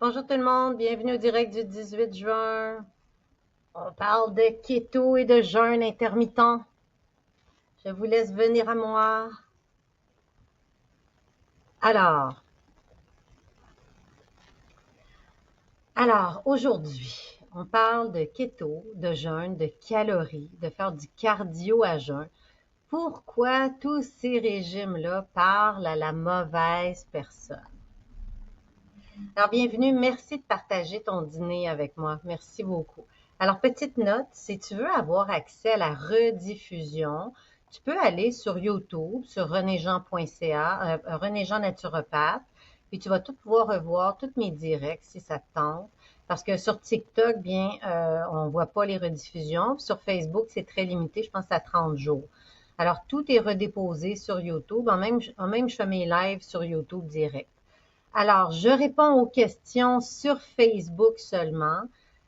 Bonjour tout le monde, bienvenue au direct du 18 juin. On parle de keto et de jeûne intermittent. Je vous laisse venir à moi. Alors, aujourd'hui, on parle de keto, de jeûne, de calories, de faire du cardio à jeûn. Pourquoi tous ces régimes-là parlent à la mauvaise personne? Alors, bienvenue, merci de partager ton dîner avec moi. Merci beaucoup. Alors, petite note, si tu veux avoir accès à la rediffusion, tu peux aller sur YouTube, sur renéjean.ca, René Jean naturopathe, puis tu vas tout pouvoir revoir, tous mes directs si ça te tente. Parce que sur TikTok, bien, on voit pas les rediffusions. Puis sur Facebook, c'est très limité, je pense à 30 jours. Alors, tout est redéposé sur YouTube. En même, je fais mes lives sur YouTube direct. Alors, je réponds aux questions sur Facebook seulement,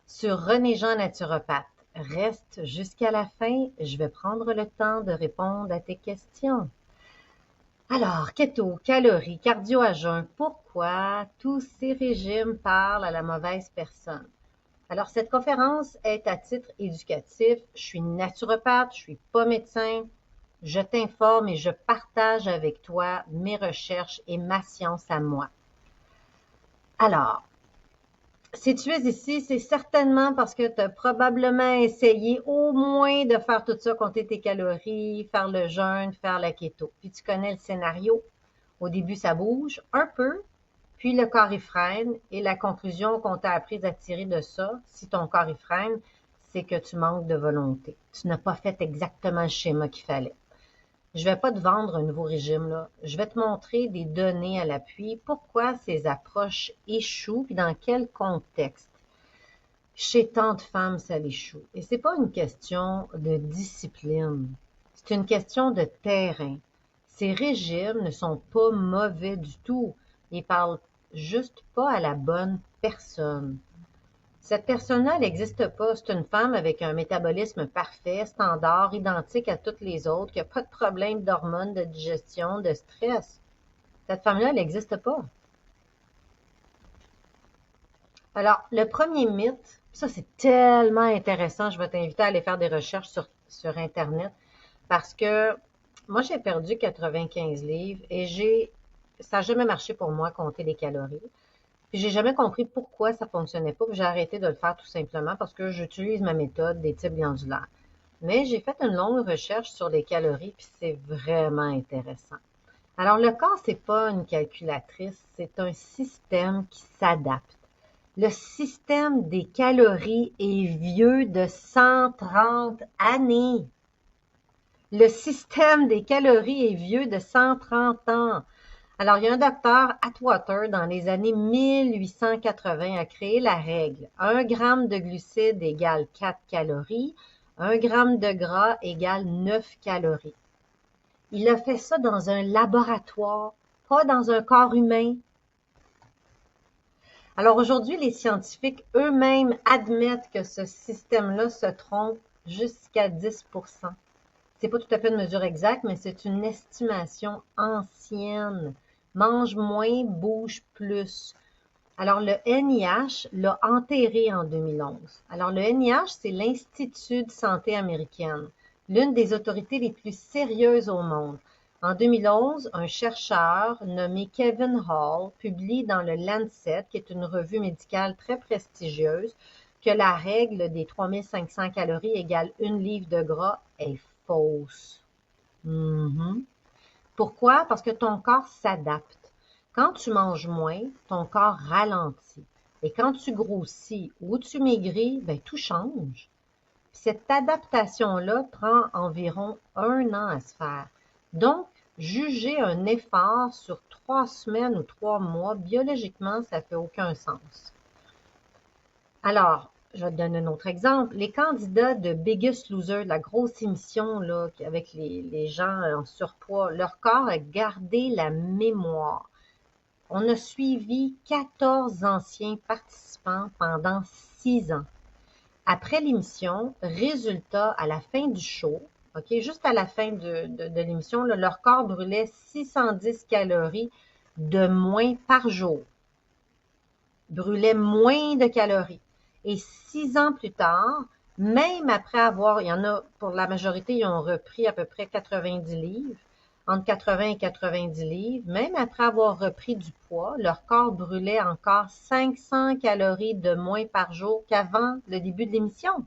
sur René Jean Naturopathe. Reste jusqu'à la fin, je vais prendre le temps de répondre à tes questions. Alors, keto, calories, cardio à jeun, pourquoi tous ces régimes parlent à la mauvaise personne? Alors, cette conférence est à titre éducatif. Je suis naturopathe, je suis pas médecin. Je t'informe et je partage avec toi mes recherches et ma science à moi. Alors, si tu es ici, c'est certainement parce que tu as probablement essayé au moins de faire tout ça, compter tes calories, faire le jeûne, faire la keto. Puis tu connais le scénario. Au début, ça bouge un peu, puis le corps y freine. Et la conclusion qu'on t'a appris à tirer de ça, si ton corps y freine, c'est que tu manques de volonté. Tu n'as pas fait exactement le schéma qu'il fallait. Je vais pas te vendre un nouveau régime, là. Je vais te montrer des données à l'appui, pourquoi ces approches échouent, puis dans quel contexte. Chez tant de femmes, ça échoue. Et c'est pas une question de discipline. C'est une question de terrain. Ces régimes ne sont pas mauvais du tout. Ils parlent juste pas à la bonne personne. Cette personne-là, elle n'existe pas. C'est une femme avec un métabolisme parfait, standard, identique à toutes les autres, qui n'a pas de problème d'hormones, de digestion, de stress. Cette femme-là, elle n'existe pas. Alors, le premier mythe, ça c'est tellement intéressant, je vais t'inviter à aller faire des recherches sur Internet parce que moi j'ai perdu 95 livres et ça n'a jamais marché pour moi compter les calories. Puis j'ai jamais compris pourquoi ça fonctionnait pas. Puis j'ai arrêté de le faire tout simplement parce que j'utilise ma méthode des types glandulaires. Mais j'ai fait une longue recherche sur les calories, puis c'est vraiment intéressant. Alors le corps, c'est pas une calculatrice, c'est un système qui s'adapte. Le système des calories est vieux de 130 années. Le système des calories est vieux de 130 ans. Alors, il y a un docteur Atwater dans les années 1880 a créé la règle. 1 gramme de glucides égale 4 calories, 1 gramme de gras égale 9 calories. Il a fait ça dans un laboratoire, pas dans un corps humain. Alors aujourd'hui, les scientifiques eux-mêmes admettent que ce système-là se trompe jusqu'à 10%. C'est pas tout à fait une mesure exacte, mais c'est une estimation ancienne. Mange moins, bouge plus. Alors, le NIH l'a enterré en 2011. Alors, le NIH, c'est l'Institut de santé américaine, l'une des autorités les plus sérieuses au monde. En 2011, un chercheur nommé Kevin Hall publie dans le Lancet, qui est une revue médicale très prestigieuse, que la règle des 3500 calories égale 1 livre de gras est fausse. Pourquoi? Parce que ton corps s'adapte. Quand tu manges moins, ton corps ralentit. Et quand tu grossis ou tu maigris, ben, tout change. Puis cette adaptation-là prend environ 1 an à se faire. Donc, juger un effort sur 3 semaines ou 3 mois, biologiquement, ça fait aucun sens. Alors, je vais te donner un autre exemple. Les candidats de Biggest Loser, de la grosse émission là, avec les gens en surpoids, leur corps a gardé la mémoire. On a suivi 14 anciens participants pendant 6 ans. Après l'émission, résultat, à la fin du show, ok, juste à la fin de l'émission, là, leur corps brûlait 610 calories de moins par jour. brûlaient moins de calories. Et 6 ans plus tard, même après avoir, il y en a, pour la majorité, ils ont repris à peu près 90 livres, entre 80 et 90 livres, même après avoir repris du poids, leur corps brûlait encore 500 calories de moins par jour qu'avant le début de l'émission.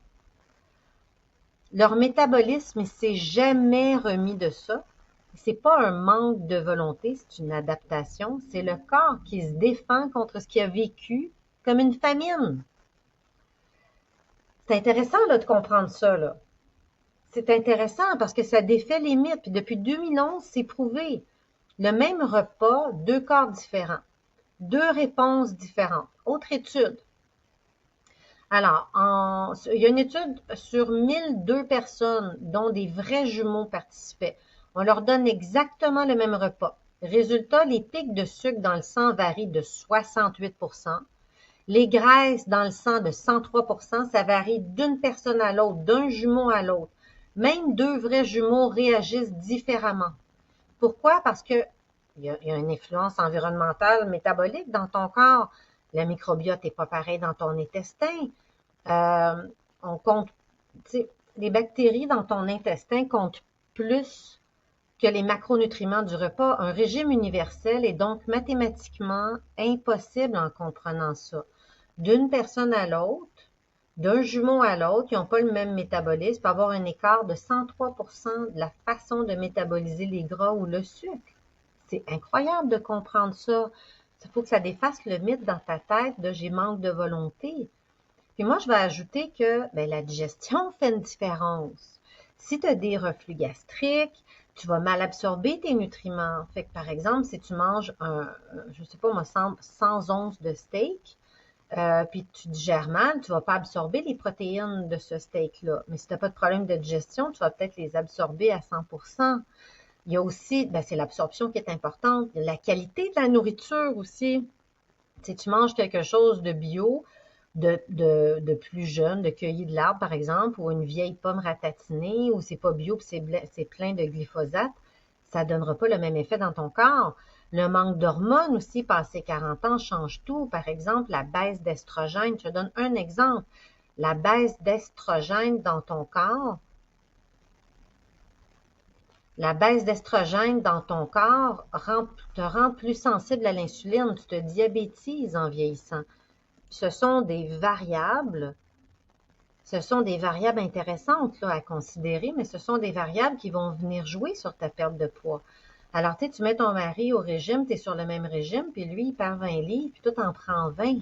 Leur métabolisme, il s'est jamais remis de ça. C'est pas un manque de volonté, c'est une adaptation. C'est le corps qui se défend contre ce qu'il a vécu comme une famine. C'est intéressant là, de comprendre ça, là. C'est intéressant parce que ça défait les mythes. Puis depuis 2011, c'est prouvé. Le même repas, 2 corps différents. 2 réponses différentes. Autre étude. Alors, il y a une étude sur 1002 personnes dont des vrais jumeaux participaient. On leur donne exactement le même repas. Résultat, les pics de sucre dans le sang varient de 68%. Les graisses dans le sang de 103%, ça varie d'une personne à l'autre, d'un jumeau à l'autre. Même 2 vrais jumeaux réagissent différemment. Pourquoi? Parce que il y a une influence environnementale, métabolique dans ton corps. Le microbiote n'est pas pareil dans ton intestin. On compte, les bactéries dans ton intestin comptent plus que les macronutriments du repas. Un régime universel est donc mathématiquement impossible en comprenant ça. D'une personne à l'autre, d'un jumeau à l'autre, qui n'ont pas le même métabolisme, peut avoir un écart de 103% de la façon de métaboliser les gras ou le sucre. C'est incroyable de comprendre ça. Il faut que ça défasse le mythe dans ta tête de j'ai manque de volonté. Puis moi, je vais ajouter que la digestion fait une différence. Si tu as des reflux gastriques, tu vas mal absorber tes nutriments. Fait que par exemple, si tu manges je sais pas moi, 100 onces de steak, puis tu digères mal, tu vas pas absorber les protéines de ce steak-là. Mais si tu n'as pas de problème de digestion, tu vas peut-être les absorber à 100%. Il y a aussi, c'est l'absorption qui est importante, la qualité de la nourriture aussi. Si tu manges quelque chose de bio, de plus jeune, de cueilli de l'arbre par exemple, ou une vieille pomme ratatinée, ou c'est pas bio puis c'est plein de glyphosate, ça donnera pas le même effet dans ton corps. Le manque d'hormones aussi, passé 40 ans, change tout. Par exemple, la baisse d'estrogène. Je te donne un exemple. La baisse d'estrogène dans ton corps, te rend plus sensible à l'insuline. Tu te diabétises en vieillissant. Ce sont des variables intéressantes là, à considérer, mais ce sont des variables qui vont venir jouer sur ta perte de poids. Alors, tu mets ton mari au régime, tu es sur le même régime, puis lui, il perd 20 livres, puis toi, t'en prends 20.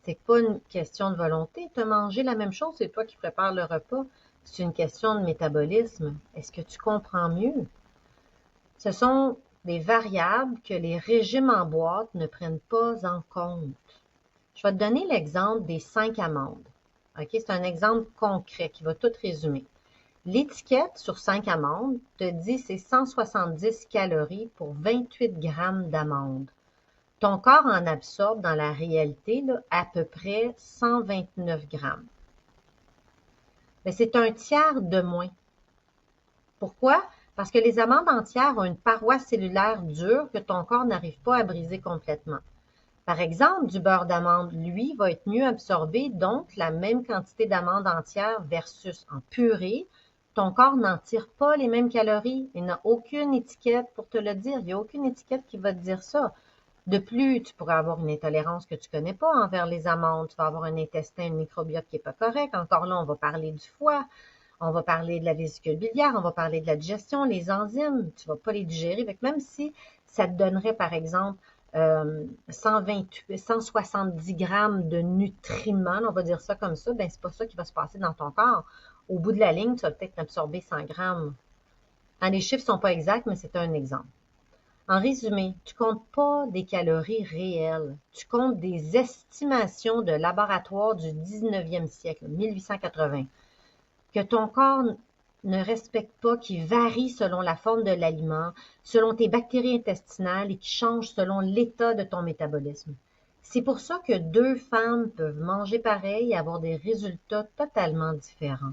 C'est pas une question de volonté. Tu as mangé la même chose, c'est toi qui prépares le repas. C'est une question de métabolisme. Est-ce que tu comprends mieux? Ce sont des variables que les régimes en boîte ne prennent pas en compte. Je vais te donner l'exemple des 5 amandes. OK? C'est un exemple concret qui va tout résumer. L'étiquette sur 5 amandes te dit c'est 170 calories pour 28 grammes d'amandes. Ton corps en absorbe dans la réalité là, à peu près 129 grammes. Mais c'est un tiers de moins. Pourquoi? Parce que les amandes entières ont une paroi cellulaire dure que ton corps n'arrive pas à briser complètement. Par exemple, du beurre d'amande, lui, va être mieux absorbé, donc la même quantité d'amandes entières versus en purée, ton corps n'en tire pas les mêmes calories. Il n'a aucune étiquette pour te le dire. Il n'y a aucune étiquette qui va te dire ça. De plus, tu pourrais avoir une intolérance que tu ne connais pas envers les amandes. Tu vas avoir un intestin, un microbiote qui n'est pas correct. Encore là, on va parler du foie, on va parler de la vésicule biliaire, on va parler de la digestion, les enzymes. Tu ne vas pas les digérer. Même si ça te donnerait, par exemple, 170 grammes de nutriments, on va dire ça comme ça, c'est pas ça qui va se passer dans ton corps. Au bout de la ligne, tu vas peut-être absorber 100 grammes. Les chiffres sont pas exacts, mais c'est un exemple. En résumé, tu comptes pas des calories réelles. Tu comptes des estimations de laboratoire du 19e siècle, 1880, que ton corps ne respecte pas, qui varient selon la forme de l'aliment, selon tes bactéries intestinales et qui changent selon l'état de ton métabolisme. C'est pour ça que 2 femmes peuvent manger pareil et avoir des résultats totalement différents.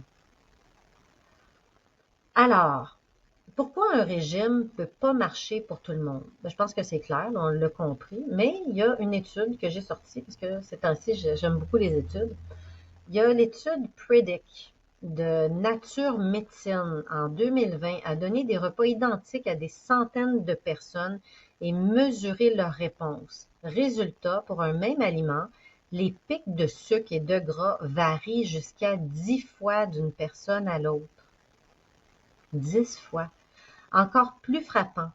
Alors, Pourquoi un régime ne peut pas marcher pour tout le monde? Ben, je pense que c'est clair, on l'a compris, mais il y a une étude que j'ai sortie, parce que ces temps-ci, j'aime beaucoup les études. Il y a l'étude PREDIC de Nature Médecine en 2020 a donné des repas identiques à des centaines de personnes et mesuré leurs réponses. Résultat, pour un même aliment, les pics de sucre et de gras varient jusqu'à 10 fois d'une personne à l'autre. 10 fois. Encore plus frappant,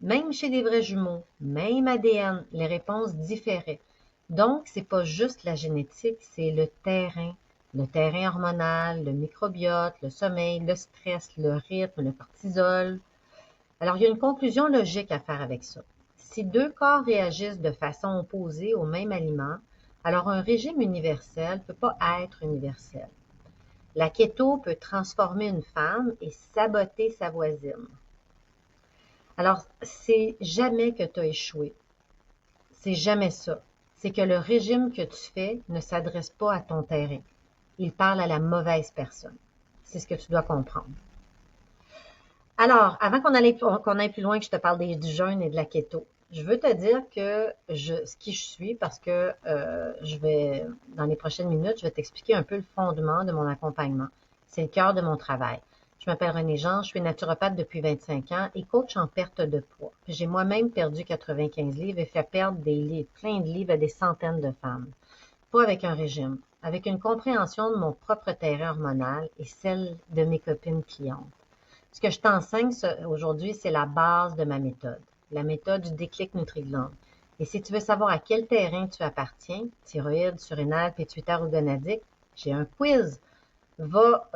même chez des vrais jumeaux, même ADN, les réponses différaient. Donc, c'est pas juste la génétique, c'est le terrain hormonal, le microbiote, le sommeil, le stress, le rythme, le cortisol. Alors, il y a une conclusion logique à faire avec ça. Si deux corps réagissent de façon opposée au même aliment, alors un régime universel ne peut pas être universel. La keto peut transformer une femme et saboter sa voisine. Alors, c'est jamais que tu as échoué. C'est jamais ça. C'est que le régime que tu fais ne s'adresse pas à ton terrain. Il parle à la mauvaise personne. C'est ce que tu dois comprendre. Alors, avant qu'on aille plus loin, que je te parle du jeûne et de la keto, je veux te dire que qui je suis, parce que dans les prochaines minutes, je vais t'expliquer un peu le fondement de mon accompagnement. C'est le cœur de mon travail. Je m'appelle Renée Jean, je suis naturopathe depuis 25 ans et coach en perte de poids. J'ai moi-même perdu 95 livres et fait perdre plein de livres à des centaines de femmes. Pas avec un régime, avec une compréhension de mon propre terrain hormonal et celle de mes copines clientes. Ce que je t'enseigne aujourd'hui, c'est la base de ma méthode, la méthode du déclic NutriGland. Et si tu veux savoir à quel terrain tu appartiens, thyroïde, surrénale, pituitaire ou gonadique, j'ai un quiz. Va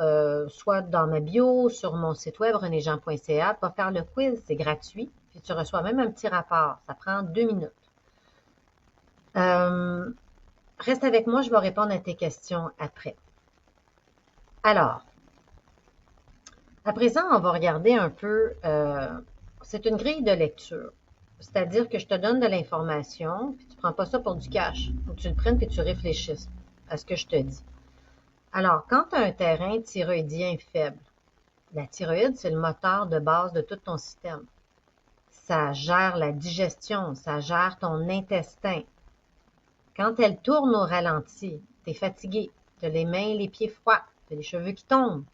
soit dans ma bio, sur mon site web renejean.ca, va faire le quiz, c'est gratuit, puis tu reçois même un petit rapport, ça prend 2 minutes. Reste avec moi, je vais répondre à tes questions après. Alors, à présent, on va regarder un peu, c'est une grille de lecture. C'est-à-dire que je te donne de l'information, puis tu ne prends pas ça pour du cash. Il faut que tu le prennes et tu réfléchisses à ce que je te dis. Alors, quand tu as un terrain thyroïdien faible, la thyroïde, c'est le moteur de base de tout ton système. Ça gère la digestion, ça gère ton intestin. Quand elle tourne au ralenti, tu es fatigué, tu as les mains et les pieds froids, tu as les cheveux qui tombent,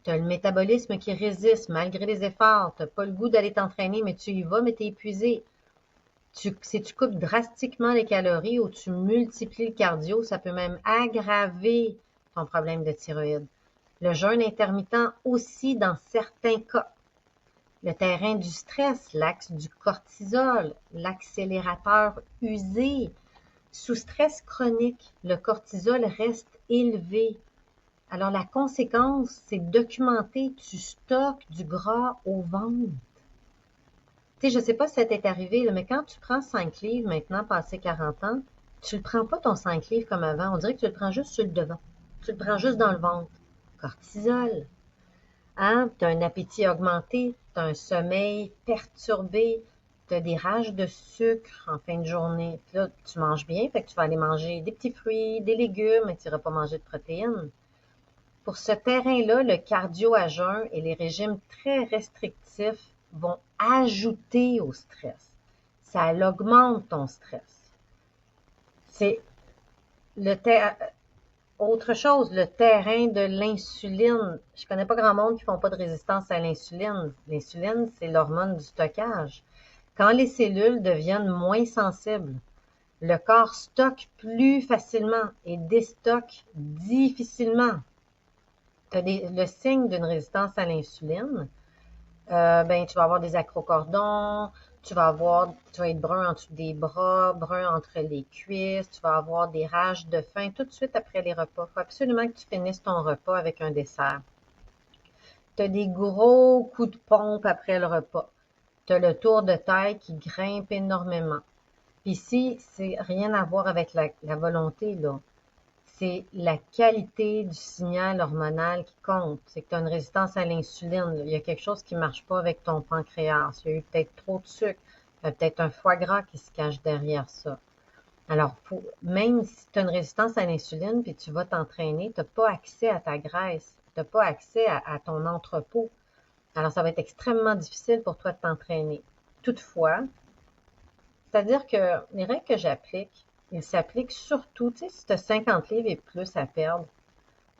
tu as le métabolisme qui résiste malgré les efforts, tu n'as pas le goût d'aller t'entraîner, mais tu y vas, mais tu es épuisé. Si tu coupes drastiquement les calories ou tu multiplies le cardio, ça peut même aggraver ton problème de thyroïde. Le jeûne intermittent aussi dans certains cas. Le terrain du stress, l'axe du cortisol, l'accélérateur usé. Sous stress chronique, le cortisol reste élevé. Alors la conséquence, c'est documenté, tu stockes du gras au ventre. Tu sais, je ne sais pas si ça t'est arrivé, là, mais quand tu prends 5 livres maintenant, passé 40 ans, tu ne prends pas ton 5 livres comme avant. On dirait que tu le prends juste sur le devant. Tu le prends juste dans le ventre. Cortisol. Hein? Tu as un appétit augmenté, tu as un sommeil perturbé, tu as des rages de sucre en fin de journée. Puis là, tu manges bien, fait que tu vas aller manger des petits fruits, des légumes, mais tu n'iras pas manger de protéines. Pour ce terrain-là, le cardio à jeun et les régimes très restrictifs vont ajouter au stress. Ça augmente ton stress. C'est autre chose, le terrain de l'insuline. Je connais pas grand monde qui font pas de résistance à l'insuline. L'insuline, c'est l'hormone du stockage. Quand les cellules deviennent moins sensibles, le corps stocke plus facilement et déstocke difficilement. Tu as le signe d'une résistance à l'insuline, tu vas avoir des acrocordons, tu vas être brun en dessous des bras, brun entre les cuisses, tu vas avoir des rages de faim tout de suite après les repas. Il faut absolument que tu finisses ton repas avec un dessert. Tu as des gros coups de pompe après le repas. Tu as le tour de taille qui grimpe énormément. Puis ici, c'est rien à voir avec la volonté, là. C'est la qualité du signal hormonal qui compte. C'est que tu as une résistance à l'insuline. Il y a quelque chose qui ne marche pas avec ton pancréas. Il y a eu peut-être trop de sucre. Il y a peut-être un foie gras qui se cache derrière ça. Alors, même si tu as une résistance à l'insuline puis tu vas t'entraîner, tu n'as pas accès à ta graisse. Tu n'as pas accès à ton entrepôt. Alors, ça va être extrêmement difficile pour toi de t'entraîner. Toutefois, c'est-à-dire que les règles que j'applique, ils s'appliquent surtout, tu sais, si tu as 50 livres et plus à perdre,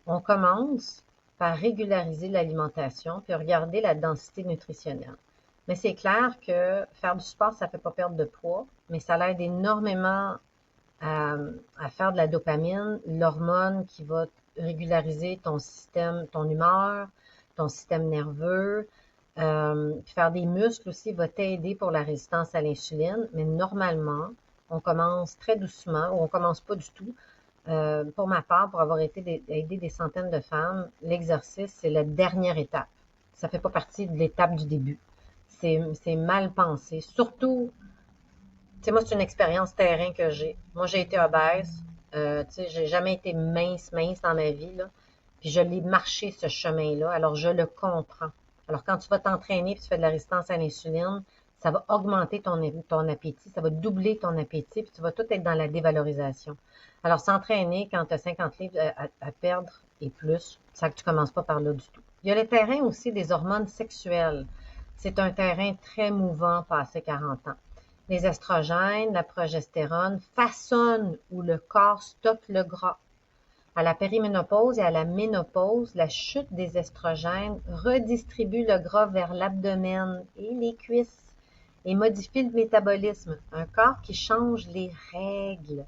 on commence par régulariser l'alimentation puis regarder la densité nutritionnelle. Mais c'est clair que faire du sport, ça ne fait pas perdre de poids, mais ça l'aide énormément à faire de la dopamine, l'hormone qui va régulariser ton système, ton humeur, ton système nerveux. Puis faire des muscles aussi va t'aider pour la résistance à l'insuline, mais normalement, on commence très doucement ou on commence pas du tout. Pour ma part, pour avoir aidé des centaines de femmes, l'exercice, c'est la dernière étape. Ça fait pas partie de l'étape du début. C'est mal pensé. Surtout, tu sais, moi, c'est une expérience terrain que j'ai. Moi, j'ai été obèse. Tu sais, j'ai jamais été mince dans ma vie, là. Puis je l'ai marché, ce chemin-là. Alors, je le comprends. Alors, quand tu vas t'entraîner puis tu fais de la résistance à l'insuline, ça va augmenter ton appétit, ça va doubler ton appétit, puis tu vas tout être dans la dévalorisation. Alors, s'entraîner quand tu as 50 livres à perdre et plus, ça que tu commences pas par là du tout. Il y a le terrain aussi des hormones sexuelles. C'est un terrain très mouvant passé 40 ans. Les estrogènes, la progestérone façonnent où le corps stocke le gras. À la périménopause et à la ménopause, la chute des estrogènes redistribue le gras vers l'abdomen et les cuisses et modifie le métabolisme. Un corps qui change les règles.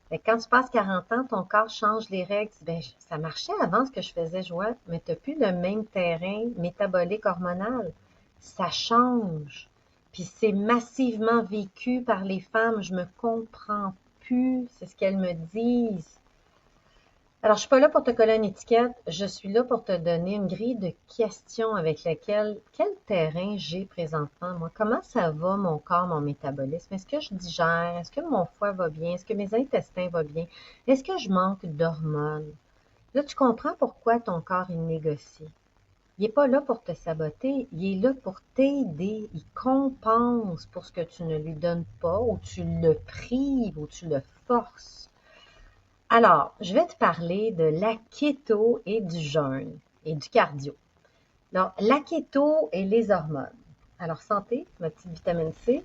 Fait que quand tu passes 40 ans, ton corps change les règles. Ben, ça marchait avant ce que je faisais, Joël, mais tu n'as plus le même terrain métabolique hormonal. Ça change. Puis c'est massivement vécu par les femmes. Je me comprends plus. C'est ce qu'elles me disent. Alors, je suis pas là pour te coller une étiquette, je suis là pour te donner une grille de questions avec laquelle, quel terrain j'ai présentement, moi, comment ça va mon corps, mon métabolisme, est-ce que je digère, est-ce que mon foie va bien, est-ce que mes intestins vont bien, est-ce que je manque d'hormones? Là, tu comprends pourquoi ton corps, il négocie. Il n'est pas là pour te saboter, il est là pour t'aider, il compense pour ce que tu ne lui donnes pas, ou tu le prives, ou tu le forces. Alors, je vais te parler de la keto et du jeûne et du cardio. Alors, la keto et les hormones. Alors, santé, ma petite vitamine C.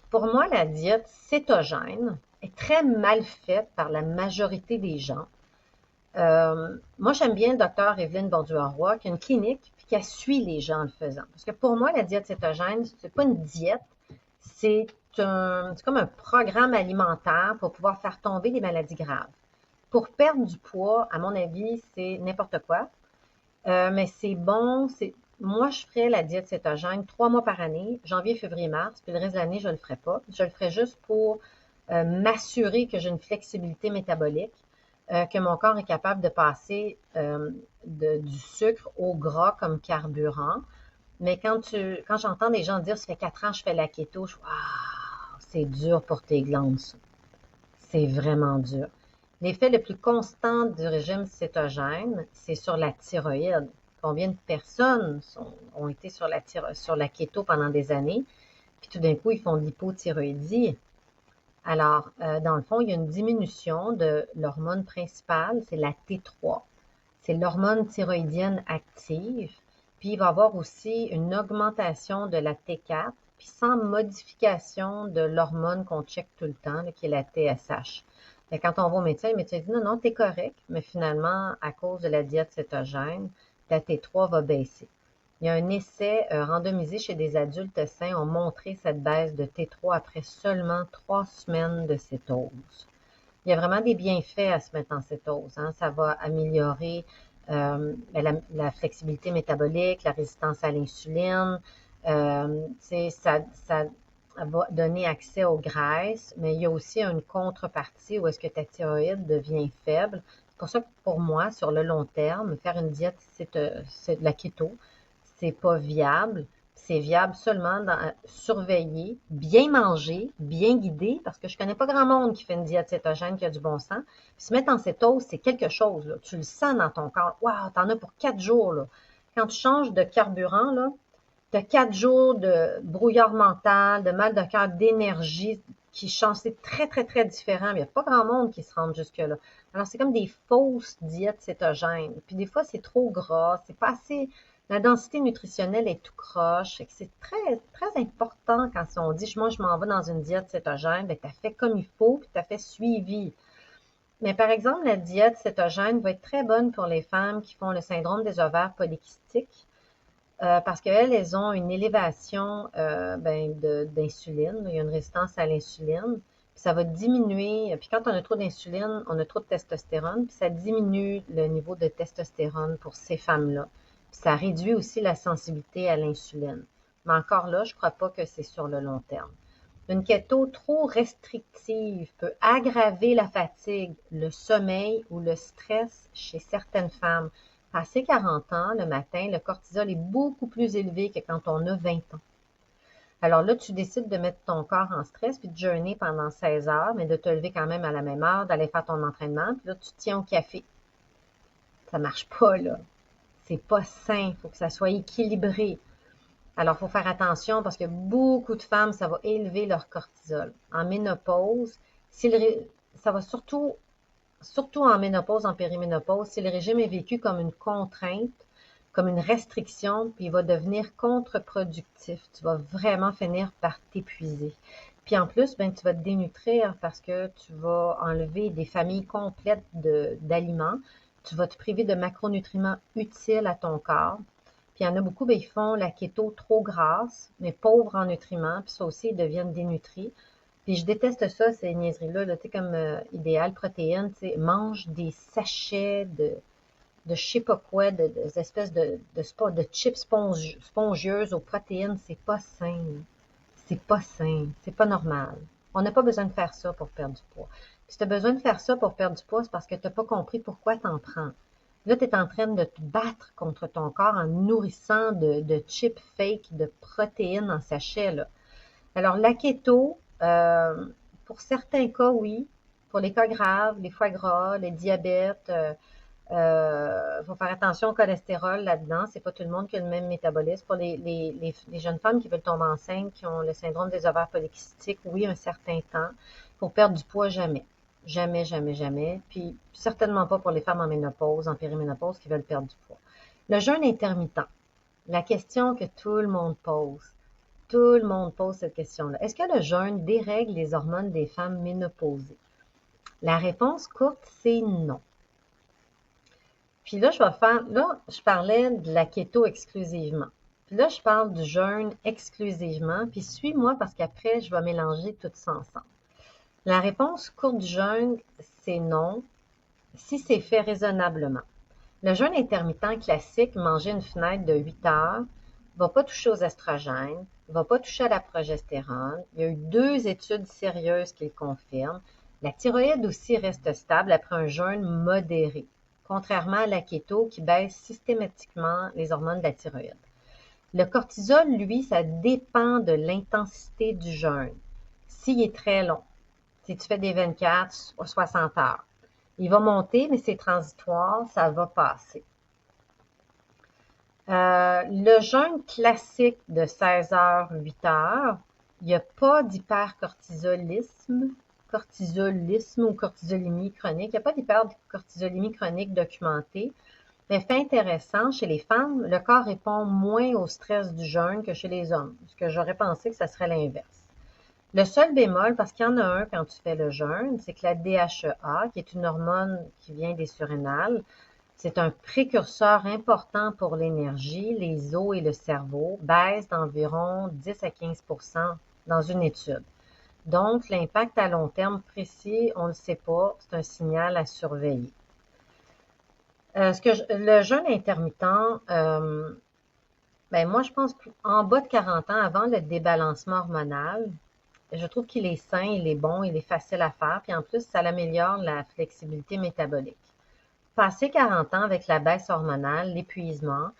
Pour moi, la diète cétogène est très mal faite par la majorité des gens. Moi, j'aime bien le docteur Evelyne Borduas-Roy, qui a une clinique puis qui suit les gens en le faisant. Parce que pour moi, la diète cétogène, c'est pas une diète, c'est comme un programme alimentaire pour pouvoir faire tomber des maladies graves. Pour perdre du poids, à mon avis, c'est n'importe quoi. Mais c'est bon. Moi, je ferais la diète cétogène 3 mois par année, janvier, février, mars, puis le reste de l'année, je ne le ferai pas. Je le ferai juste pour m'assurer que j'ai une flexibilité métabolique, que mon corps est capable de passer du sucre au gras comme carburant. Mais quand j'entends des gens dire, ça fait 4 ans que je fais la keto, je dis, waouh, c'est dur pour tes glandes, ça. C'est vraiment dur. L'effet le plus constant du régime cétogène, c'est sur la thyroïde. Combien de personnes ont été sur la keto pendant des années, puis tout d'un coup, ils font de l'hypothyroïdie. Alors, dans le fond, il y a une diminution de l'hormone principale, c'est la T3. C'est l'hormone thyroïdienne active. Puis, il va y avoir aussi une augmentation de la T4, puis sans modification de l'hormone qu'on check tout le temps, là, qui est la TSH. Mais quand on va au médecin, le médecin dit non, non, t'es correct, mais finalement, à cause de la diète cétogène, ta T3 va baisser. Il y a un essai randomisé chez des adultes sains ont montré cette baisse de T3 après seulement 3 semaines de cétose. Il y a vraiment des bienfaits à se mettre en cétose. Hein. Ça va améliorer la flexibilité métabolique, la résistance à l'insuline. Ça va donner accès aux graisses, mais il y a aussi une contrepartie où est-ce que ta thyroïde devient faible. C'est pour ça que pour moi, sur le long terme, faire une diète, c'est de la keto, c'est pas viable. C'est viable seulement dans surveiller, bien manger, bien guider, parce que je connais pas grand monde qui fait une diète cétogène qui a du bon sens. Puis se mettre en cétose, c'est quelque chose, là. Tu le sens dans ton corps. Waouh, t'en as pour 4 jours, là. Quand tu changes de carburant, là, t'as 4 jours de brouillard mental, de mal de cœur, d'énergie. qui changent. C'est très, très, très différent. Mais il n'y a pas grand monde qui se rend jusque-là. Alors, c'est comme des fausses diètes cétogènes. Puis des fois, c'est trop gras, c'est pas assez. La densité nutritionnelle est tout croche. Fait que c'est très, très important quand on dit, moi, je m'en vais dans une diète cétogène, ben, tu as fait comme il faut, puis tu as fait suivi. Mais par exemple, la diète cétogène va être très bonne pour les femmes qui font le syndrome des ovaires polykystiques parce qu'elles, elles ont une élévation d'insuline. Il y a une résistance à l'insuline. Puis ça va diminuer. Puis quand on a trop d'insuline, on a trop de testostérone. Puis ça diminue le niveau de testostérone pour ces femmes-là. Puis ça réduit aussi la sensibilité à l'insuline. Mais encore là, je ne crois pas que c'est sur le long terme. Une keto trop restrictive peut aggraver la fatigue, le sommeil ou le stress chez certaines femmes. Passé 40 ans, le matin, le cortisol est beaucoup plus élevé que quand on a 20 ans. Alors là, tu décides de mettre ton corps en stress puis de jeûner pendant 16 heures, mais de te lever quand même à la même heure, d'aller faire ton entraînement, puis là, tu tiens au café. Ça marche pas, là. C'est pas sain. Il faut que ça soit équilibré. Alors, il faut faire attention parce que beaucoup de femmes, ça va élever leur cortisol. En ménopause, ça va surtout en ménopause, en périménopause, si le régime est vécu comme une contrainte, comme une restriction, puis il va devenir contre-productif. Tu vas vraiment finir par t'épuiser. Puis en plus, ben, tu vas te dénutrir parce que tu vas enlever des familles complètes d'aliments. Tu vas te priver de macronutriments utiles à ton corps. Puis il y en a beaucoup, ben, ils font la keto trop grasse, mais pauvre en nutriments, puis ça aussi, ils deviennent dénutris. Puis je déteste ça, ces niaiseries-là, là, tu sais, comme idéal protéines, tu sais, mange des sachets de je sais pas quoi, des espèces de chips spongieuses aux protéines, c'est pas sain. C'est pas sain, c'est pas normal. On n'a pas besoin de faire ça pour perdre du poids. Puis si tu as besoin de faire ça pour perdre du poids, c'est parce que tu n'as pas compris pourquoi tu en prends. Là, tu es en train de te battre contre ton corps en nourrissant de chips fake, de protéines en sachet, là. Alors, la keto, pour certains cas, oui. Pour les cas graves, les foie gras, les diabètes, faut faire attention au cholestérol là-dedans. C'est pas tout le monde qui a le même métabolisme. Pour les jeunes femmes qui veulent tomber enceintes, qui ont le syndrome des ovaires polykystiques, oui, un certain temps. Pour perdre du poids, jamais. Jamais, jamais, jamais. Puis certainement pas pour les femmes en ménopause, en périménopause qui veulent perdre du poids. Le jeûne intermittent. La question que tout le monde pose. Tout le monde pose cette question-là. Est-ce que le jeûne dérègle les hormones des femmes ménopausées? La réponse courte, c'est non. Puis là, je parlais de la keto exclusivement. Puis là, je parle du jeûne exclusivement. Puis suis-moi parce qu'après, je vais mélanger tout ça ensemble. La réponse courte du jeûne, c'est non, si c'est fait raisonnablement. Le jeûne intermittent classique, manger une fenêtre de 8 heures, va pas toucher aux estrogènes, va pas toucher à la progestérone. Il y a eu 2 études sérieuses qui le confirment. La thyroïde aussi reste stable après un jeûne modéré, contrairement à la keto qui baisse systématiquement les hormones de la thyroïde. Le cortisol, lui, ça dépend de l'intensité du jeûne. S'il est très long, si tu fais des 24 ou 60 heures, il va monter, mais c'est transitoire, ça va passer. Le jeûne classique de 16 heures, 8 heures, il n'y a pas d'hypercortisolisme, ou cortisolémie chronique. Il n'y a pas d'hypercortisolémie chronique documentée. Mais fait intéressant, chez les femmes, le corps répond moins au stress du jeûne que chez les hommes. Ce que j'aurais pensé que ça serait l'inverse. Le seul bémol, parce qu'il y en a un quand tu fais le jeûne, c'est que la DHEA, qui est une hormone qui vient des surrénales, c'est un précurseur important pour l'énergie, les os et le cerveau, baisse d'environ 10 à 15% dans une étude. Donc, l'impact à long terme précis, on ne le sait pas, c'est un signal à surveiller. Le jeûne intermittent, moi, je pense qu'en bas de 40 ans, avant le débalancement hormonal, je trouve qu'il est sain, il est bon, il est facile à faire, puis en plus, ça améliore la flexibilité métabolique. Passé 40 ans avec la baisse hormonale, l'épuisement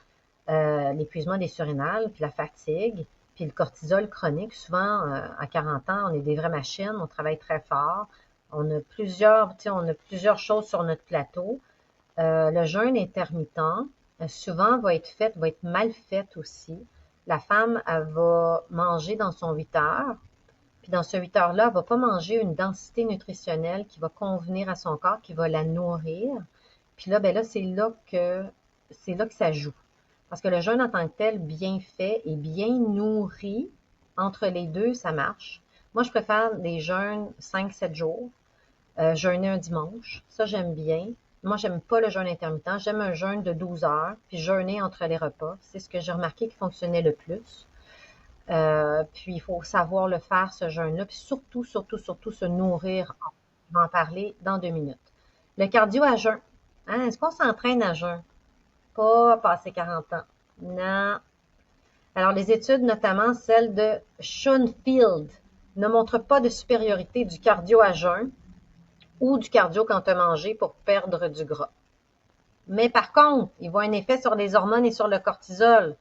des surrénales, puis la fatigue, puis le cortisol chronique, souvent à 40 ans, on est des vraies machines, on travaille très fort, on a plusieurs choses sur notre plateau. Le jeûne intermittent, souvent va être mal fait aussi. La femme, elle va manger dans son 8 heures, Puis dans ce 8 heures-là, elle ne va pas manger une densité nutritionnelle qui va convenir à son corps, qui va la nourrir. Puis là, ben là, c'est là que ça joue. Parce que le jeûne en tant que tel, bien fait et bien nourri, entre les deux, ça marche. Moi, je préfère des jeûnes 5-7 jours, jeûner un dimanche. Ça, j'aime bien. Moi, j'aime pas le jeûne intermittent. J'aime un jeûne de 12 heures, puis jeûner entre les repas. C'est ce que j'ai remarqué qui fonctionnait le plus. Puis, il faut savoir le faire, ce jeûne-là. Puis surtout, surtout, surtout, se nourrir. On va en parler dans 2 minutes. Le cardio à jeûn. Hein, est-ce qu'on s'entraîne à jeûn? Pas passer 40 ans. Non. Alors, les études, notamment celle de Schoenfield, ne montrent pas de supériorité du cardio à jeûn ou du cardio quand tu as mangé pour perdre du gras. Mais par contre, il voit un effet sur les hormones et sur le cortisol.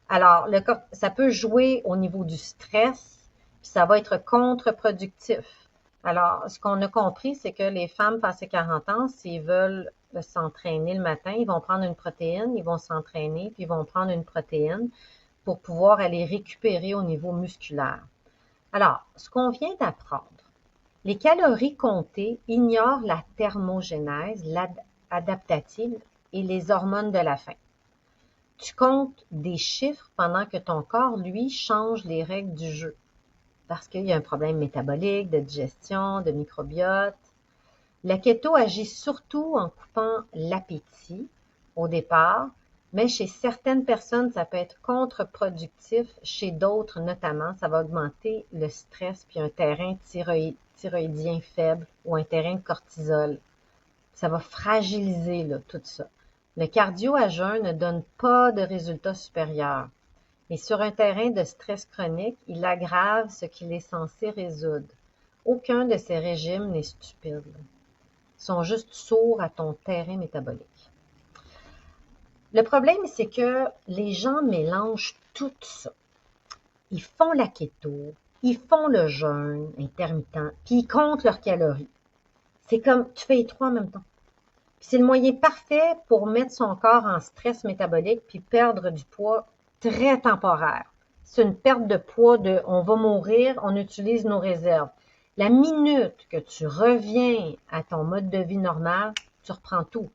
Alors, ça peut jouer au niveau du stress, puis ça va être contre-productif. Alors, ce qu'on a compris, c'est que les femmes passées 40 ans, s'ils veulent s'entraîner le matin, ils vont prendre une protéine, ils vont s'entraîner, puis ils vont prendre une protéine pour pouvoir aller récupérer au niveau musculaire. Alors, ce qu'on vient d'apprendre, les calories comptées ignorent la thermogénèse, l'adaptative et les hormones de la faim. Tu comptes des chiffres pendant que ton corps, lui, change les règles du jeu. Parce qu'il y a un problème métabolique, de digestion, de microbiote. La keto agit surtout en coupant l'appétit au départ, mais chez certaines personnes, ça peut être contre-productif. Chez d'autres, notamment, ça va augmenter le stress puis un terrain thyroïdien faible ou un terrain de cortisol. Ça va fragiliser là, tout ça. Le cardio à jeûn ne donne pas de résultats supérieurs. Et sur un terrain de stress chronique, il aggrave ce qu'il est censé résoudre. Aucun de ces régimes n'est stupide. Ils sont juste sourds à ton terrain métabolique. Le problème, c'est que les gens mélangent tout ça. Ils font la keto, ils font le jeûne intermittent, puis ils comptent leurs calories. C'est comme, tu fais les trois en même temps. C'est le moyen parfait pour mettre son corps en stress métabolique puis perdre du poids très temporaire. C'est une perte de poids de on va mourir, on utilise nos réserves. La minute que tu reviens à ton mode de vie normal, tu reprends tout.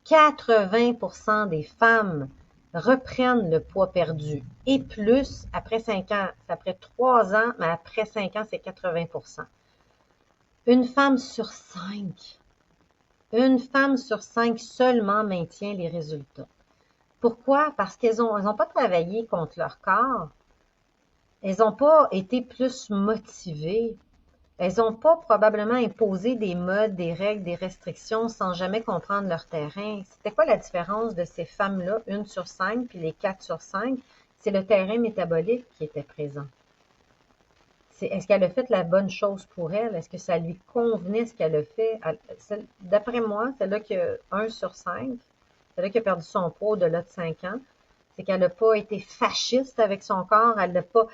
80% des femmes reprennent le poids perdu et plus après 5 ans. C'est après 3 ans, mais après 5 ans, c'est 80%. Une femme sur 5 seulement maintient les résultats. Pourquoi? Parce qu'elles n'ont pas travaillé contre leur corps. Elles n'ont pas été plus motivées. Elles n'ont pas probablement imposé des modes, des règles, des restrictions sans jamais comprendre leur terrain. C'était quoi la différence de ces femmes-là, 1 sur 5, puis les 4 sur 5? C'est le terrain métabolique qui était présent. Est-ce qu'elle a fait la bonne chose pour elle? Est-ce que ça lui convenait ce qu'elle a fait? D'après moi, celle-là qui a 1 sur 5, celle-là qui a perdu son poids au-delà de 5 ans, c'est qu'elle n'a pas été fasciste avec son corps, elle n'a pas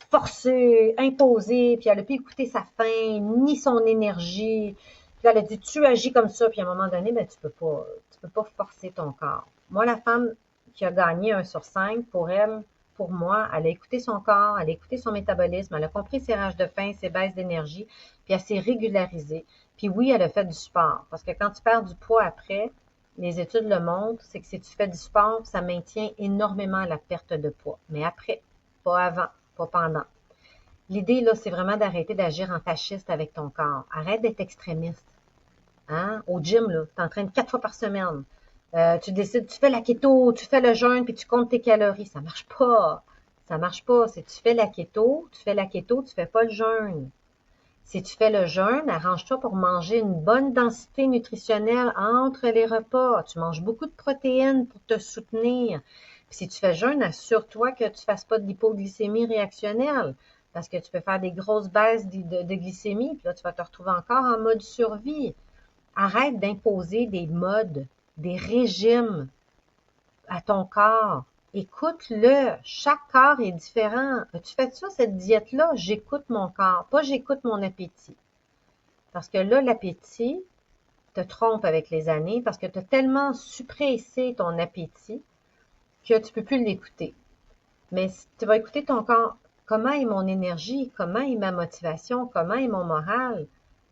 forcé, imposé, puis elle n'a pas écouté sa faim, ni son énergie. Puis elle a dit, tu agis comme ça, puis à un moment donné, ben, tu peux pas forcer ton corps. Moi, la femme qui a gagné 1 sur 5, pour elle, pour moi, elle a écouté son corps, elle a écouté son métabolisme, elle a compris ses rages de faim, ses baisses d'énergie, puis elle s'est régularisée. Puis oui, elle a fait du sport, parce que quand tu perds du poids après, les études le montrent, c'est que si tu fais du sport, ça maintient énormément la perte de poids. Mais après, pas avant, pas pendant. L'idée, là, c'est vraiment d'arrêter d'agir en fasciste avec ton corps. Arrête d'être extrémiste. Hein? Au gym, là, tu t'entraînes 4 fois par semaine. Tu décides, tu fais la keto, tu fais le jeûne, puis tu comptes tes calories. Ça marche pas. Ça marche pas. Si tu fais la keto, tu fais pas le jeûne. Si tu fais le jeûne, arrange-toi pour manger une bonne densité nutritionnelle entre les repas. Tu manges beaucoup de protéines pour te soutenir. Puis si tu fais jeûne, assure-toi que tu ne fasses pas de l'hypoglycémie réactionnelle. Parce que tu peux faire des grosses baisses de glycémie, puis là, tu vas te retrouver encore en mode survie. Arrête d'imposer des modes, des régimes à ton corps. Écoute-le. Chaque corps est différent. As-tu fait ça, cette diète-là? J'écoute mon corps, pas j'écoute mon appétit. Parce que là, l'appétit te trompe avec les années parce que tu as tellement suppressé ton appétit que tu peux plus l'écouter. Mais tu vas écouter ton corps. Comment est mon énergie? Comment est ma motivation? Comment est mon moral?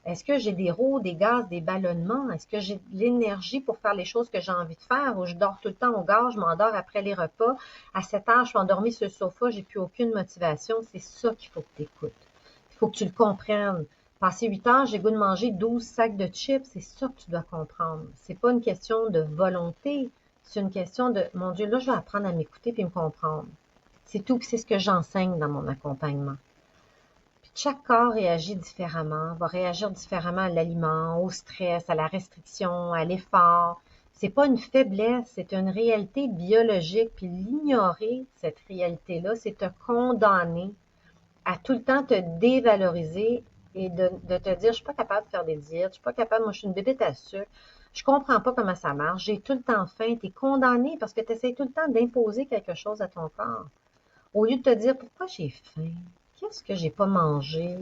Est-ce que j'ai des rots, des gaz, des ballonnements? Est-ce que j'ai de l'énergie pour faire les choses que j'ai envie de faire? Ou je dors tout le temps au gaz, je m'endors après les repas. À 7 heures, je suis endormie sur le sofa, j'ai plus aucune motivation. C'est ça qu'il faut que tu écoutes. Il faut que tu le comprennes. Passé 8 heures, j'ai goût de manger 12 sacs de chips. C'est ça que tu dois comprendre. C'est pas une question de volonté. C'est une question de, mon Dieu, là, je vais apprendre à m'écouter puis me comprendre. C'est tout, c'est ce que j'enseigne dans mon accompagnement. Puis chaque corps réagit différemment, va réagir différemment à l'aliment, au stress, à la restriction, à l'effort. C'est pas une faiblesse, c'est une réalité biologique. Puis l'ignorer, cette réalité-là, c'est te condamner à tout le temps te dévaloriser et de te dire, je suis pas capable de faire des diètes, je suis pas capable, moi je suis une bébête à sucre, je comprends pas comment ça marche, j'ai tout le temps faim, tu es condamné parce que tu essaies tout le temps d'imposer quelque chose à ton corps. Au lieu de te dire, pourquoi j'ai faim? Qu'est-ce que j'ai pas mangé?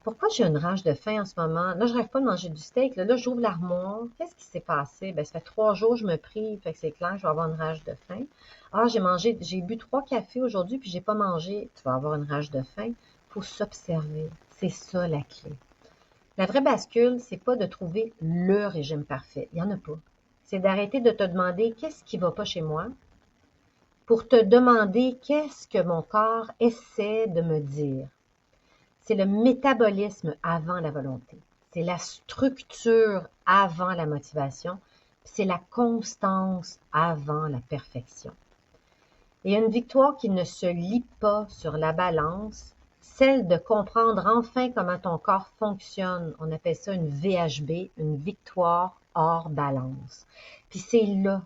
Pourquoi j'ai une rage de faim en ce moment? Là, je rêve pas de manger du steak. Là, j'ouvre l'armoire. Qu'est-ce qui s'est passé? Ben, ça fait 3 jours que je me prive. Fait que c'est clair, je vais avoir une rage de faim. Ah, j'ai bu 3 cafés aujourd'hui, puis j'ai pas mangé. Tu vas avoir une rage de faim. Faut s'observer. C'est ça la clé. La vraie bascule, c'est pas de trouver le régime parfait. Il y en a pas. C'est d'arrêter de te demander qu'est-ce qui va pas chez moi pour te demander qu'est-ce que mon corps essaie de me dire. C'est le métabolisme avant la volonté. C'est la structure avant la motivation. C'est la constance avant la perfection. Et une victoire qui ne se lie pas sur la balance, celle de comprendre enfin comment ton corps fonctionne. On appelle ça une VHB, une victoire hors balance. Puis c'est là,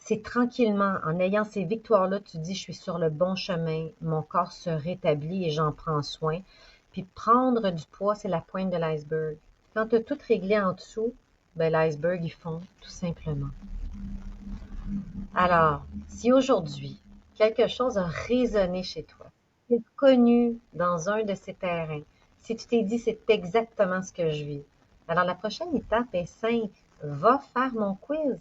c'est tranquillement, en ayant ces victoires-là, tu dis, je suis sur le bon chemin, mon corps se rétablit et j'en prends soin. Puis prendre du poids, c'est la pointe de l'iceberg. Quand tu as tout réglé en dessous, ben l'iceberg, il fond, tout simplement. Alors, si aujourd'hui, quelque chose a résonné chez toi, tu es connu dans un de ces terrains, si tu t'es dit, c'est exactement ce que je vis, alors la prochaine étape est simple. Va faire mon quiz.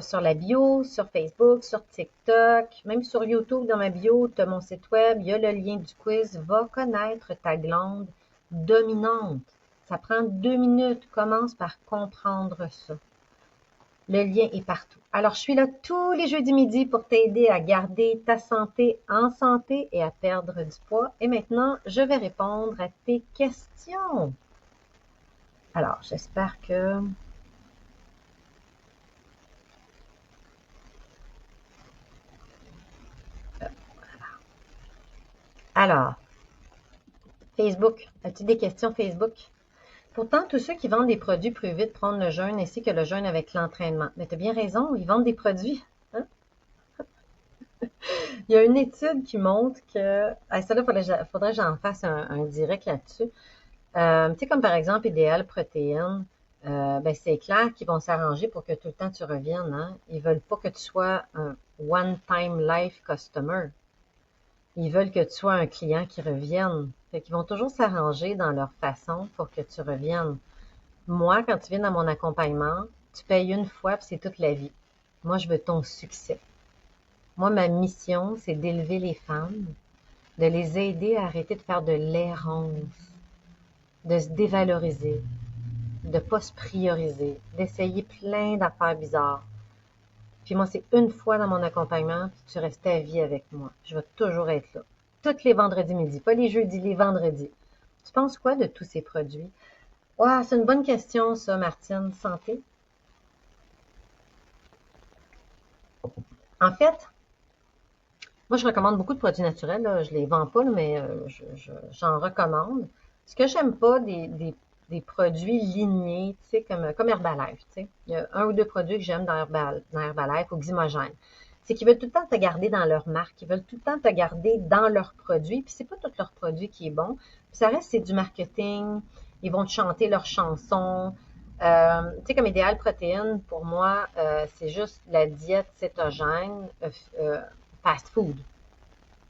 Sur la bio, sur Facebook, sur TikTok, même sur YouTube, dans ma bio, tu as mon site web, il y a le lien du quiz. Va connaître ta glande dominante. Ça prend 2 minutes. Commence par comprendre ça. Le lien est partout. Alors, je suis là tous les jeudis midi pour t'aider à garder ta santé en santé et à perdre du poids. Et maintenant, je vais répondre à tes questions. Alors, j'espère que... Alors, Facebook. As-tu des questions Facebook? Pourtant, tous ceux qui vendent des produits pour vite prendre le jeûne ainsi que le jeûne avec l'entraînement. Mais tu as bien raison, ils vendent des produits. Hein? Il y a une étude qui montre que... Ah, ça là, faudrait que j'en fasse un direct là-dessus. Tu sais, comme par exemple, Idéal Protéines, ben, c'est clair qu'ils vont s'arranger pour que tout le temps tu reviennes. Hein? Ils veulent pas que tu sois un one-time life customer. Ils veulent que tu sois un client qui revienne. Fait qu'ils vont toujours s'arranger dans leur façon pour que tu reviennes. Moi, quand tu viens dans mon accompagnement, tu payes une fois puis c'est toute la vie. Moi, je veux ton succès. Moi, ma mission, c'est d'élever les femmes, de les aider à arrêter de faire de l'errance, de se dévaloriser, de ne pas se prioriser, d'essayer plein d'affaires bizarres. Puis moi, c'est une fois dans mon accompagnement, puis tu restes à vie avec moi. Je vais toujours être là. Tous les vendredis midi, pas les jeudis, les vendredis. Tu penses quoi de tous ces produits? Wow, c'est une bonne question, ça, Martine. Santé? En fait, moi, je recommande beaucoup de produits naturels. Là. Je les vends pas, là, mais j'en recommande. Ce que j'aime pas des produits lignés, tu sais, comme Herbalife, tu sais. Il y a un ou deux produits que j'aime dans Herbalife ou Xymogène. C'est qu'ils veulent tout le temps te garder dans leur marque. Ils veulent tout le temps te garder dans leurs produits. Puis c'est pas tout leur produit qui est bon. Puis ça reste, c'est du marketing. Ils vont te chanter leurs chansons. Tu sais, comme Idéal Protéines, pour moi, c'est juste la diète cétogène fast food.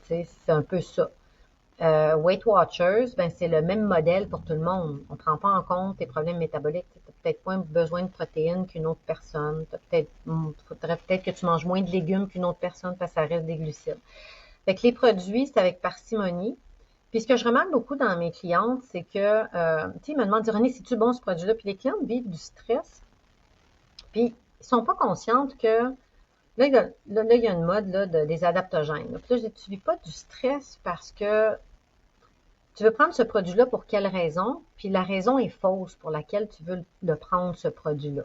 C'est un peu ça. Weight Watchers, ben, c'est le même modèle pour tout le monde. On ne prend pas en compte tes problèmes métaboliques. Tu as peut-être moins besoin de protéines qu'une autre personne. Faudrait peut-être que tu manges moins de légumes qu'une autre personne parce que ça reste des glucides. Fait que les produits, c'est avec parcimonie. Puis ce que je remarque beaucoup dans mes clientes, c'est que, tu sais, ils me demandent, René, c'est-tu bon ce produit-là? Puis les clientes vivent du stress, puis ils sont pas conscientes que il y a une mode là, des adaptogènes. Puis là, je dis, tu vis pas du stress parce que tu veux prendre ce produit-là pour quelle raison? Puis la raison est fausse pour laquelle tu veux le prendre, ce produit-là.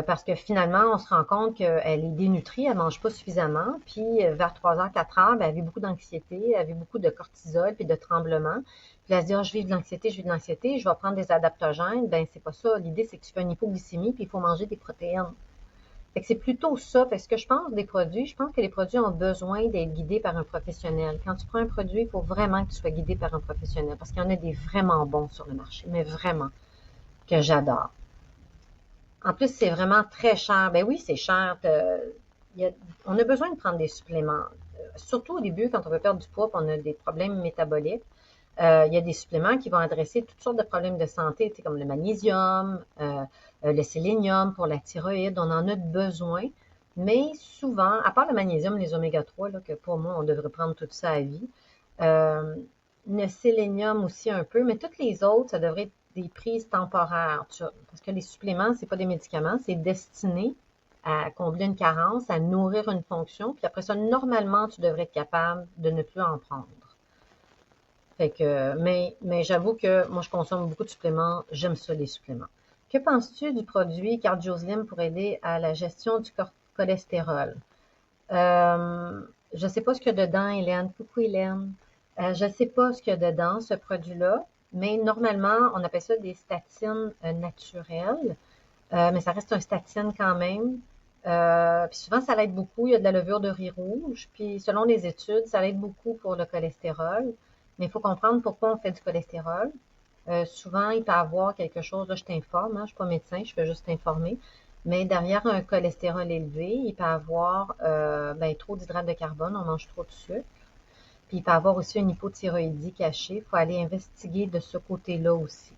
Parce que finalement, on se rend compte qu'elle est dénutrie, elle mange pas suffisamment, puis vers 3 heures, 4 heures, ben, elle avait beaucoup d'anxiété, elle avait beaucoup de cortisol, puis de tremblements. Puis elle se dit, ah, je vis de l'anxiété, je vais prendre des adaptogènes. Ben, c'est pas ça. L'idée, c'est que tu fais une hypoglycémie, puis il faut manger des protéines. Fait que c'est plutôt ça. Fait que ce que je pense des produits, je pense que les produits ont besoin d'être guidés par un professionnel. Quand tu prends un produit, il faut vraiment que tu sois guidé par un professionnel, parce qu'il y en a des vraiment bons sur le marché, mais vraiment, que j'adore. En plus, c'est vraiment très cher. Ben oui, c'est cher. On a besoin de prendre des suppléments. Surtout au début, quand on veut perdre du poids, puis on a des problèmes métaboliques. Il y a des suppléments qui vont adresser toutes sortes de problèmes de santé, tu sais, comme le magnésium, le sélénium pour la thyroïde. On en a besoin. Mais souvent, à part le magnésium, les oméga 3, là, que pour moi, on devrait prendre tout ça à vie. Euh, le sélénium aussi un peu, mais toutes les autres, ça devrait être des prises temporaires. Parce que les suppléments, c'est pas des médicaments, c'est destiné à combler une carence, à nourrir une fonction, puis après ça, normalement, tu devrais être capable de ne plus en prendre. Fait que, mais j'avoue que moi, je consomme beaucoup de suppléments. J'aime ça, les suppléments. Que penses-tu du produit CardioSlim pour aider à la gestion du cholestérol? Je ne sais pas ce qu'il y a dedans, Hélène. Coucou, Hélène. Je ne sais pas ce qu'il y a dedans, ce produit-là, mais normalement, on appelle ça des statines naturelles, mais ça reste un statine quand même. Puis souvent, ça l'aide beaucoup. Il y a de la levure de riz rouge. Puis selon les études, ça l'aide beaucoup pour le cholestérol. Mais il faut comprendre pourquoi on fait du cholestérol. Souvent, il peut y avoir quelque chose, là je t'informe, hein, je ne suis pas médecin, je peux juste t'informer, mais derrière un cholestérol élevé, il peut y avoir ben, trop d'hydrates de carbone, on mange trop de sucre, puis il peut y avoir aussi une hypothyroïdie cachée, il faut aller investiguer de ce côté-là aussi.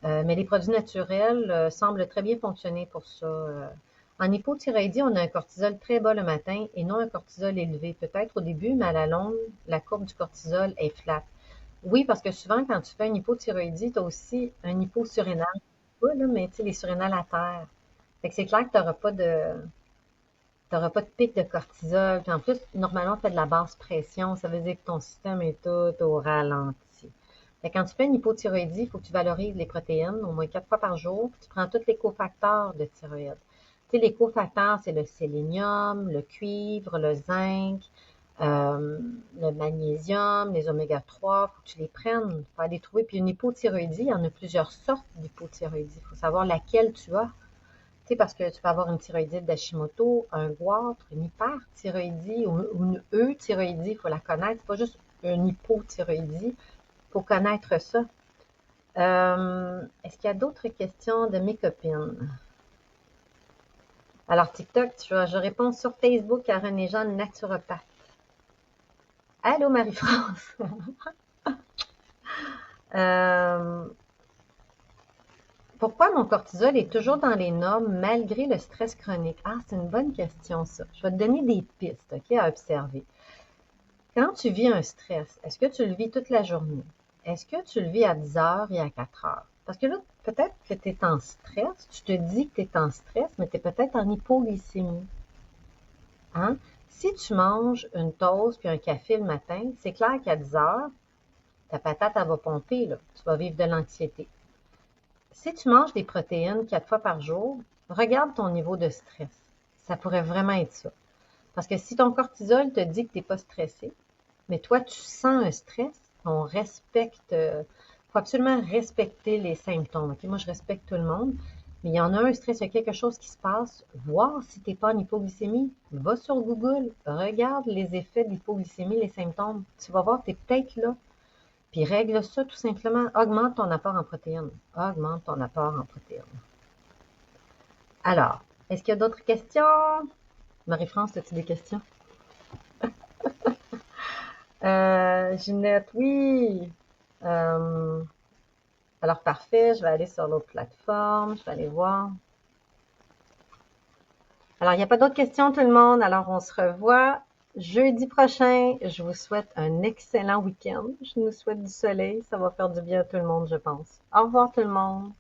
Mais les produits naturels semblent très bien fonctionner pour ça. En hypothyroïdie, on a un cortisol très bas le matin et non un cortisol élevé. Peut-être au début, mais à la longue, la courbe du cortisol est flat. Oui, parce que souvent, quand tu fais une hypothyroïdie, tu as aussi un hyposurrénal. Pas, là, mais tu sais, les surrénales à terre. Fait que c'est clair que t'auras pas de pic de cortisol. Puis en plus, normalement, tu fais de la basse pression. Ça veut dire que ton système est tout au ralenti. Fait que quand tu fais une hypothyroïdie, il faut que tu valorises les protéines au moins 4 fois par jour. Puis tu prends tous les cofacteurs de thyroïde. Tu sais, les cofacteurs, c'est le sélénium, le cuivre, le zinc, euh, le magnésium, les oméga 3, faut que tu les prennes, faut aller trouver. Puis une hypothyroïdie, il y en a plusieurs sortes d'hypothyroïdie. Il faut savoir laquelle tu as. Tu sais, parce que tu peux avoir une thyroïdite d'Hashimoto, un goitre, une hyperthyroïdie ou une euthyroïdie, il faut la connaître. C'est pas juste une hypothyroïdie, il faut connaître ça. Est-ce qu'il y a d'autres questions de mes copines? Alors, TikTok, je réponds sur Facebook à René Jean, naturopathe. Allô, Marie-France. Euh, Pourquoi mon cortisol est toujours dans les normes malgré le stress chronique? Ah, c'est une bonne question, ça. Je vais te donner des pistes, OK, à observer. Quand tu vis un stress, est-ce que tu le vis toute la journée? Est-ce que tu le vis à 10 heures et à 4 heures? Parce que là, peut-être que tu es en stress, tu te dis que tu es en stress, mais tu es peut-être en hypoglycémie. Hein? Si tu manges une toast puis un café le matin, c'est clair qu'à 10 heures, ta patate, elle va pomper, là. Tu vas vivre de l'anxiété. Si tu manges des protéines 4 fois par jour, regarde ton niveau de stress. Ça pourrait vraiment être ça. Parce que si ton cortisol te dit que tu n'es pas stressé, mais toi, tu sens un stress, on respecte, faut absolument respecter les symptômes. Ok? Moi, je respecte tout le monde, mais il y en a un stress, il y a quelque chose qui se passe. Voir si tu n'es pas en hypoglycémie. Va sur Google, regarde les effets de l'hypoglycémie, les symptômes. Tu vas voir que tu es peut-être là. Puis règle ça tout simplement. Augmente ton apport en protéines. Augmente ton apport en protéines. Alors, est-ce qu'il y a d'autres questions? Marie-France, as-tu des questions? Ginette, oui. Euh, alors, parfait. Je vais aller sur l'autre plateforme. Je vais aller voir. Alors, il n'y a pas d'autres questions, tout le monde. Alors, on se revoit jeudi prochain. Je vous souhaite un excellent week-end. Je nous souhaite du soleil. Ça va faire du bien à tout le monde, je pense. Au revoir tout le monde.